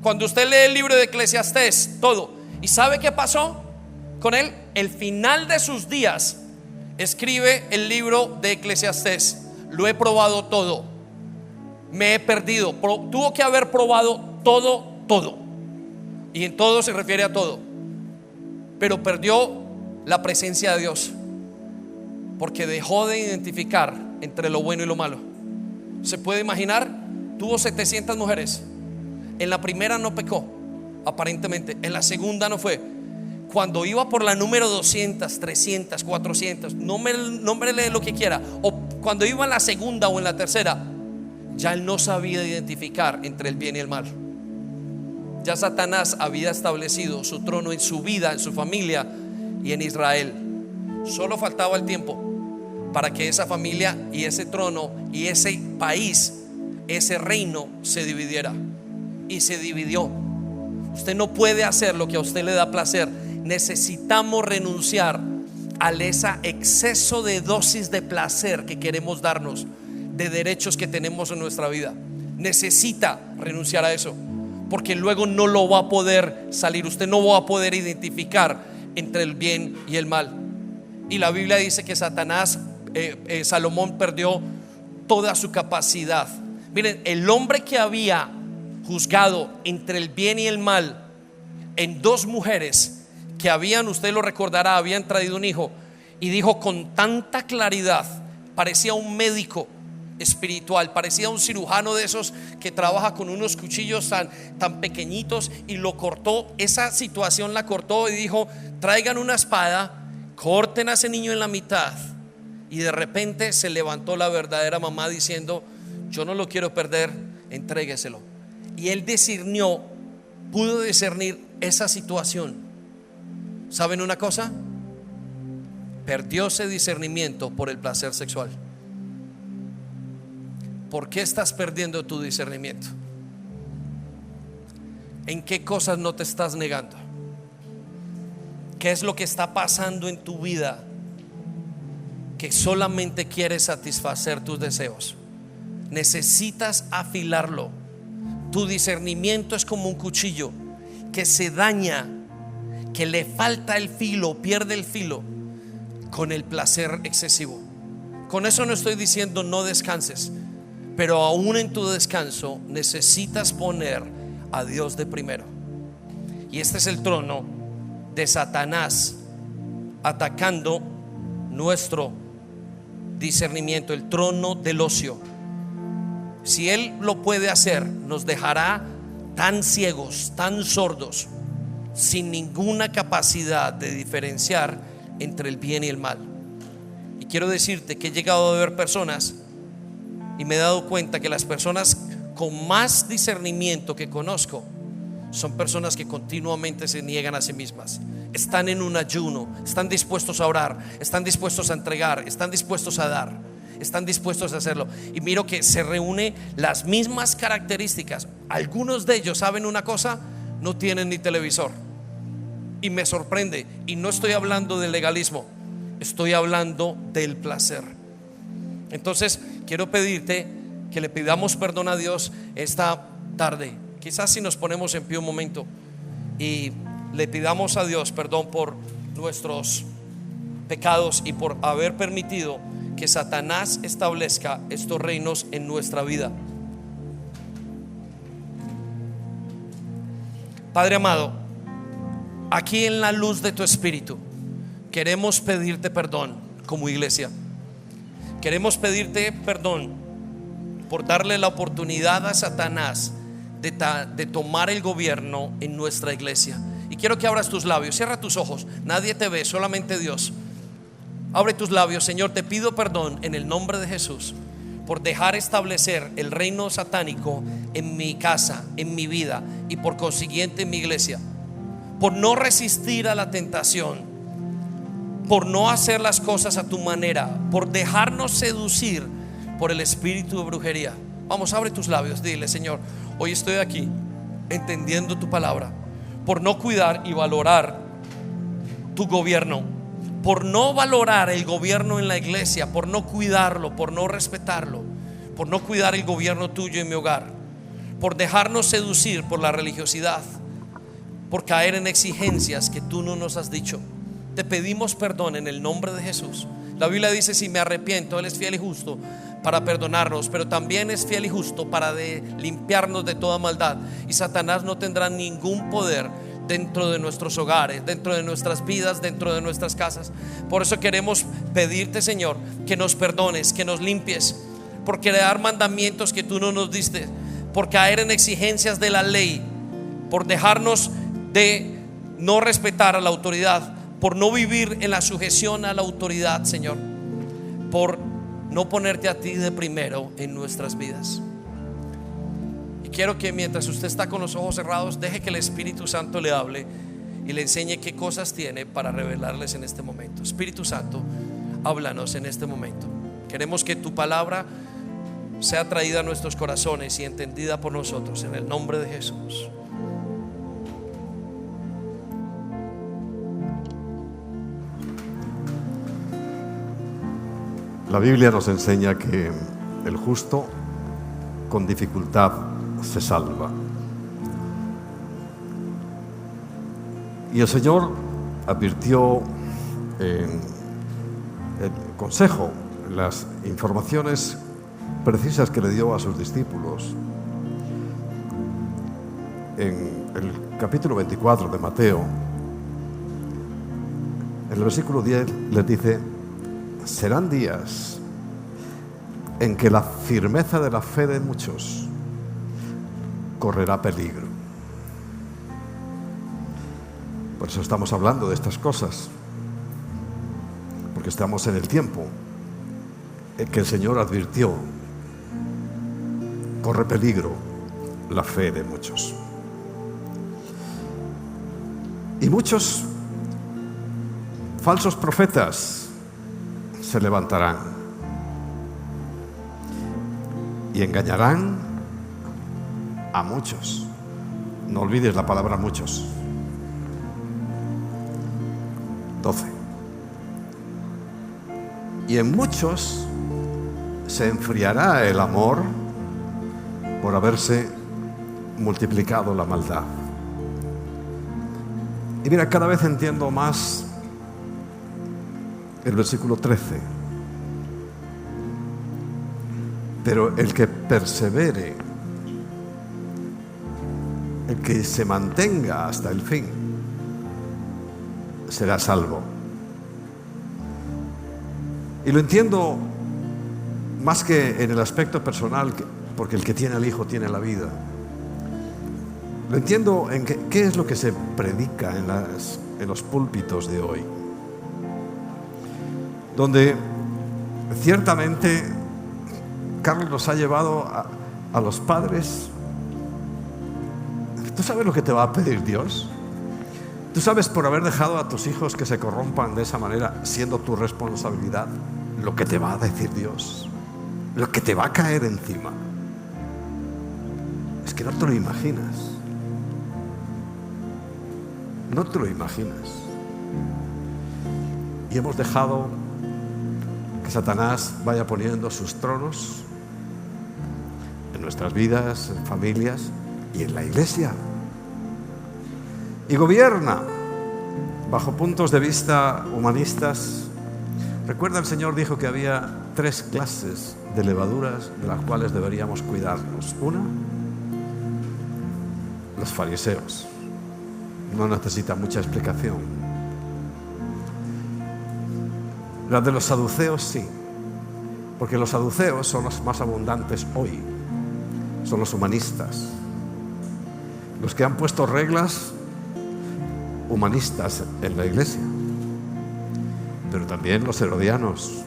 Cuando usted lee el libro de Eclesiastés, todo. ¿Y sabe qué pasó con él? El final de sus días escribe el libro de Eclesiastés: lo he probado todo, me he perdido. Tuvo que haber probado todo, y en todo se refiere a todo, pero perdió la presencia de Dios porque dejó de identificar entre lo bueno y lo malo. ¿Se puede imaginar? Tuvo 700 mujeres. En la primera no pecó, aparentemente. En la segunda no fue. Cuando iba por la número 200, 300, 400, nómbrele lo que quiera, o cuando iba en la segunda o en la tercera, ya él no sabía identificar entre el bien y el mal. Ya Satanás había establecido su trono en su vida, en su familia y en Israel. Solo faltaba el tiempo para que esa familia y ese trono y ese país, ese reino, se dividiera. Y se dividió. Usted no puede hacer lo que a usted le da placer. Necesitamos renunciar a ese exceso de dosis de placer que queremos darnos, de derechos que tenemos en nuestra vida. Necesita renunciar a eso, porque luego no lo va a poder salir. Usted no va a poder identificar entre el bien y el mal. Y la Biblia dice que Salomón perdió toda su capacidad. Miren, el hombre que había juzgado entre el bien y el mal en dos mujeres que usted lo recordará, habían traído un hijo, y dijo con tanta claridad: parecía un médico espiritual, parecía un cirujano de esos que trabaja con unos cuchillos tan pequeñitos, y lo cortó. Esa situación la cortó y dijo: traigan una espada, corten a ese niño en la mitad. Y de repente se levantó la verdadera mamá diciendo: yo no lo quiero perder, entrégueselo. Y él pudo discernir esa situación. ¿Saben una cosa? Perdió ese discernimiento por el placer sexual. ¿Por qué estás perdiendo tu discernimiento? ¿En qué cosas no te estás negando? ¿Qué es lo que está pasando en tu vida que solamente quieres satisfacer tus deseos? Necesitas afilarlo. Tu discernimiento es como un cuchillo que se daña, que le falta el filo, pierde el filo con el placer excesivo. Con eso no estoy diciendo no descanses, pero aún en tu descanso necesitas poner a Dios de primero. Y este es el trono de Satanás atacando nuestro discernimiento, el trono del ocio. Si él lo puede hacer, nos dejará tan ciegos, tan sordos, sin ninguna capacidad de diferenciar entre el bien y el mal. Y quiero decirte que he llegado a ver personas y me he dado cuenta que las personas con más discernimiento que conozco son personas que continuamente se niegan a sí mismas. Están en un ayuno, están dispuestos a orar, están dispuestos a entregar, están dispuestos a dar, están dispuestos a hacerlo. Y miro que se reúnen las mismas características. Algunos de ellos, ¿saben una cosa? No tienen ni televisor. Y me sorprende. Y no estoy hablando del legalismo, estoy hablando del placer. Entonces quiero pedirte que le pidamos perdón a Dios esta tarde. Quizás si nos ponemos en pie un momento y le pidamos a Dios perdón por nuestros pecados y por haber permitido que Satanás establezca estos reinos en nuestra vida. Padre amado, aquí en la luz de tu Espíritu queremos pedirte perdón como iglesia. Queremos pedirte perdón por darle la oportunidad a Satanás de tomar el gobierno en nuestra iglesia. Y quiero que abras tus labios, cierra tus ojos, nadie te ve, solamente Dios. Abre tus labios. Señor, te pido perdón en el nombre de Jesús por dejar establecer el reino satánico en mi casa, en mi vida y por consiguiente en mi iglesia, por no resistir a la tentación, por no hacer las cosas a tu manera, por dejarnos seducir por el espíritu de brujería. Vamos, abre tus labios, dile: Señor, hoy estoy aquí entendiendo tu palabra, por no cuidar y valorar tu gobierno, por no valorar el gobierno en la iglesia, por no cuidarlo, por no respetarlo, por no cuidar el gobierno tuyo en mi hogar, por dejarnos seducir por la religiosidad, por caer en exigencias que tú no nos has dicho. Te pedimos perdón en el nombre de Jesús. La Biblia dice: si me arrepiento, Él es fiel y justo para perdonarnos, pero también es fiel y justo para limpiarnos de toda maldad. Y Satanás no tendrá ningún poder dentro de nuestros hogares, dentro de nuestras vidas, dentro de nuestras casas. Por eso queremos pedirte, Señor, que nos perdones, que nos limpies, por crear mandamientos que tú no nos diste, por caer en exigencias de la ley, por dejarnos de no respetar a la autoridad, por no vivir en la sujeción a la autoridad, Señor, por no ponerte a ti de primero en nuestras vidas. Y quiero que mientras usted está con los ojos cerrados, deje que el Espíritu Santo le hable y le enseñe qué cosas tiene para revelarles en este momento. Espíritu Santo, háblanos en este momento. Queremos que tu palabra sea traída a nuestros corazones y entendida por nosotros, en el nombre de Jesús. La Biblia nos enseña que el justo con dificultad se salva. Y el Señor advirtió en el consejo, las informaciones precisas que le dio a sus discípulos. En el capítulo 24 de Mateo, en el versículo 10 les dice: serán días en que la firmeza de la fe de muchos correrá peligro. Por eso estamos hablando de estas cosas, porque estamos en el tiempo en que el Señor advirtió: corre peligro la fe de muchos. Y muchos falsos profetas se levantarán y engañarán a muchos. No olvides la palabra muchos. 12. Y en muchos se enfriará el amor por haberse multiplicado la maldad. Y mira, cada vez entiendo más el versículo 13. Pero el que persevere, el que se mantenga hasta el fin, será salvo. Y lo entiendo más que en el aspecto personal, porque el que tiene al Hijo tiene la vida. Lo entiendo en qué es lo que se predica en los púlpitos de hoy, donde ciertamente Carlos nos ha llevado a los padres. ¿Tú sabes lo que te va a pedir Dios? ¿Tú sabes, por haber dejado a tus hijos que se corrompan de esa manera, siendo tu responsabilidad, lo que te va a decir Dios? Lo que te va a caer encima. Es que no te lo imaginas. No te lo imaginas. Y hemos dejado que Satanás vaya poniendo sus tronos en nuestras vidas, en familias y en la iglesia. Y gobierna bajo puntos de vista humanistas. Recuerda, el Señor dijo que había 3 clases de levaduras de las cuales deberíamos cuidarnos. Una, los fariseos. No necesita mucha explicación. La de los saduceos sí, porque los saduceos son los más abundantes hoy. Son los humanistas, los que han puesto reglas humanistas en la iglesia. Pero también los herodianos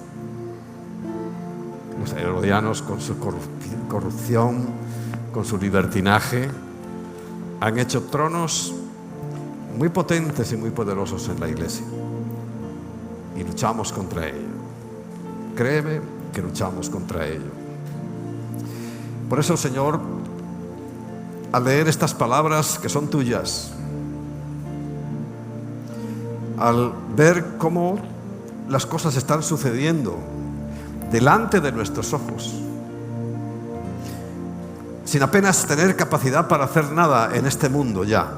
con su corrupción, con su libertinaje, han hecho tronos muy potentes y muy poderosos en la iglesia, y luchamos contra ello. Créeme que luchamos contra ello. Por eso, Señor, al leer estas palabras que son tuyas, al ver cómo las cosas están sucediendo delante de nuestros ojos, sin apenas tener capacidad para hacer nada en este mundo ya,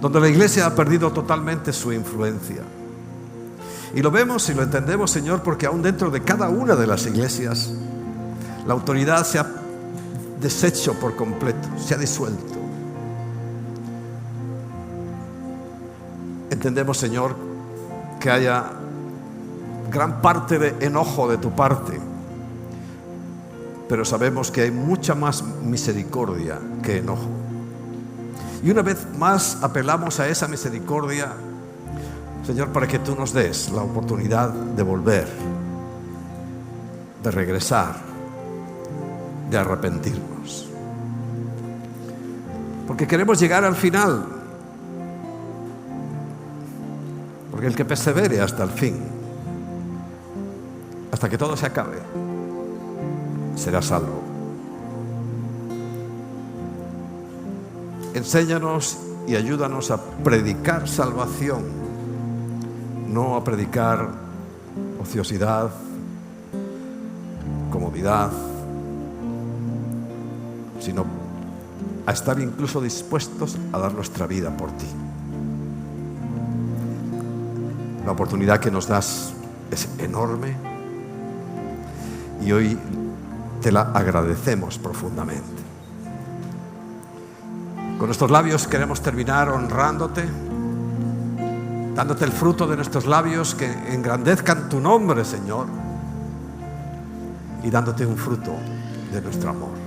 donde la iglesia ha perdido totalmente su influencia. Y lo vemos y lo entendemos, Señor, porque aún dentro de cada una de las iglesias la autoridad se ha deshecho por completo, se ha disuelto. Entendemos, Señor, que haya gran parte de enojo de tu parte, pero sabemos que hay mucha más misericordia que enojo. Y una vez más apelamos a esa misericordia, Señor, para que tú nos des la oportunidad de volver, de regresar, de arrepentirnos. Porque queremos llegar al final. Porque el que persevere hasta el fin, hasta que todo se acabe, será salvo. Enséñanos y ayúdanos a predicar salvación, no a predicar ociosidad, comodidad, sino a estar incluso dispuestos a dar nuestra vida por ti. La oportunidad que nos das es enorme y hoy te la agradecemos profundamente. Con nuestros labios queremos terminar honrándote, dándote el fruto de nuestros labios que engrandezcan tu nombre, Señor. y dándote un fruto de nuestro amor.